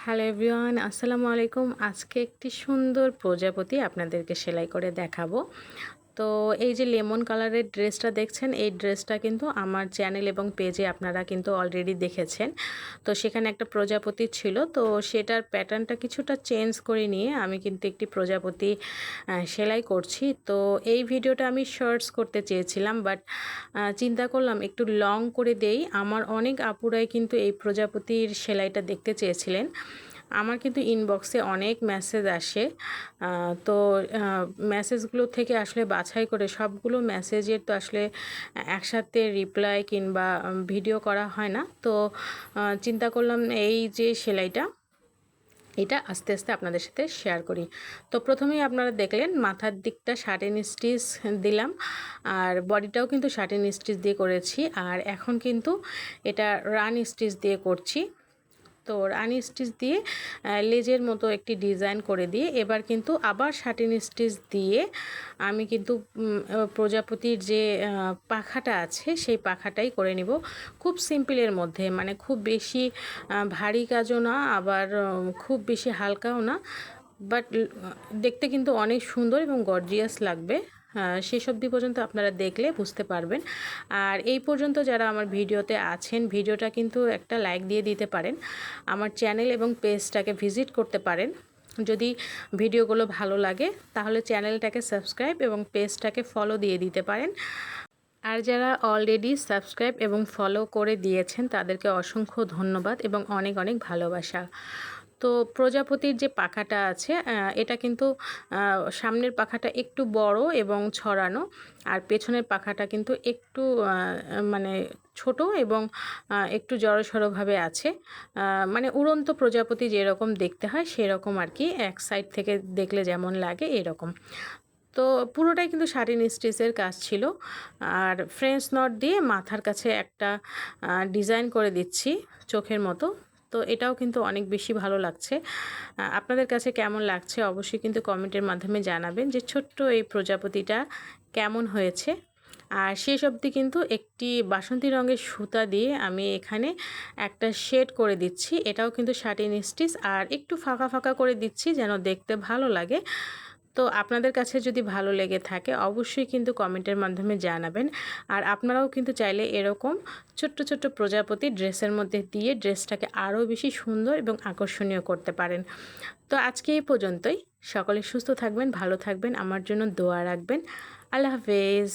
Hello everyone, আসসালামু আলাইকুম। আজকে একটি সুন্দর প্রজাপতি আপনাদেরকে সেলাই করে দেখাবো। তো এই যে লেমন কালারের ড্রেসটা দেখছেন, এই ড্রেসটা কিন্তু আমার চ্যানেল এবং পেজে আপনারা কিন্তু অলরেডি দেখেছেন। তো সেখানে একটা প্রজাপতি ছিল, তো সেটার প্যাটার্নটা কিছুটা চেঞ্জ করে নিয়ে আমি কিন্তু একটি প্রজাপতি সেলাই করছি। তো এই ভিডিওটা আমি শর্টস করতে চেয়েছিলাম, বাট চিন্তা করলাম একটু লং করে দেই। আমার অনেক আপুরাই কিন্তু এই প্রজাপতির সেলাইটা দেখতে চেয়েছিলেন। আমার কিন্তু ইনবক্সে অনেক মেসেজ আসে, তো মেসেজগুলো থেকে আসলে বাছাই করে সবগুলো মেসেজের তো আসলে একসাথে রিপ্লাই কিংবা ভিডিও করা হয় না। তো চিন্তা করলাম এই যে সেলাইটা, এটা আস্তে আস্তে আপনাদের সাথে শেয়ার করি। তো প্রথমেই আপনারা দেখলেন মাথার দিকটা শার্টিন স্টিচ দিলাম, আর বডিটাও কিন্তু শার্টিন স্টিচ দিয়ে করেছি। আর এখন কিন্তু এটা রান স্টিচ দিয়ে করছি। তো রানি স্টিচ দিয়ে লেজের মতো একটি ডিজাইন করে দিয়ে এবার কিন্তু আবার শার্টিন স্টিচ দিয়ে আমি কিন্তু প্রজাপতির যে পাখাটা আছে সেই পাখাটাই করে নিব। খুব সিম্পলের মধ্যে, মানে খুব বেশি ভারী কাজও না, আবার খুব বেশি হালকাও না, বাট দেখতে কিন্তু অনেক সুন্দর এবং গর্জিয়াস লাগবে। শেষ অবধি পর্যন্ত আপনারা দেখলে বুঝতে পারবেন। আর এই পর্যন্ত যারা আমার ভিডিওতে আছেন, ভিডিওটা কিন্তু একটা লাইক দিয়ে দিতে পারেন, আমার চ্যানেল এবং পেজটাকে ভিজিট করতে পারেন। যদি ভিডিওগুলো ভালো লাগে তাহলে চ্যানেলটাকে সাবস্ক্রাইব এবং পেজটাকে ফলো দিয়ে দিতে পারেন। আর যারা অলরেডি সাবস্ক্রাইব এবং ফলো করে দিয়েছেন তাদেরকে অসংখ্য ধন্যবাদ এবং অনেক অনেক ভালোবাসা। তো প্রজাপতির যে পাখাটা আছে, এটা কিন্তু সামনের পাখাটা একটু বড় এবং ছড়ানো, আর পেছনের পাখাটা কিন্তু একটু মানে ছোট এবং একটু জড়সড়ভাবে আছে। মানে উড়ন্ত প্রজাপতি যেরকম দেখতে হয় সেরকম আর কি, এক সাইড থেকে দেখলে যেমন লাগে এরকম। তো পুরোটাই কিন্তু শার্টিন স্টিচের কাজ ছিল। আর ফ্রেঞ্চ নট দিয়ে মাথার কাছে একটা ডিজাইন করে দিচ্ছি চোখের মতো। তো এটাও কিন্তু অনেক বেশি ভালো লাগছে। আপনাদের কাছে কেমন লাগছে অবশ্যই কিন্তু কমেন্টের মাধ্যমে জানাবেন যে ছোট্ট এই প্রজাপতিটা কেমন হয়েছে। আর শেষ অবধি কিন্তু একটি বাসন্তী রঙের সুতা দিয়ে আমি এখানে একটা শেড করে দিচ্ছি। এটাও কিন্তু শার্টিন স্টিচ, আর একটু ফাঁকা ফাঁকা করে দিচ্ছি যেন দেখতে ভালো লাগে। তো আপনাদের কাছে যদি ভালো লেগে থাকে অবশ্যই কিন্তু কমেন্টের মাধ্যমে জানাবেন। আর আপনারাও কিন্তু চাইলে এরকম ছোট্ট ছোট্ট প্রজাপতি ড্রেসের মধ্যে দিয়ে ড্রেসটাকে আরও বেশি সুন্দর এবং আকর্ষণীয় করতে পারেন। তো আজকে এই পর্যন্তই। সকলে সুস্থ থাকবেন, ভালো থাকবেন, আমার জন্য দোয়া রাখবেন। আল্লাহ হাফেজ।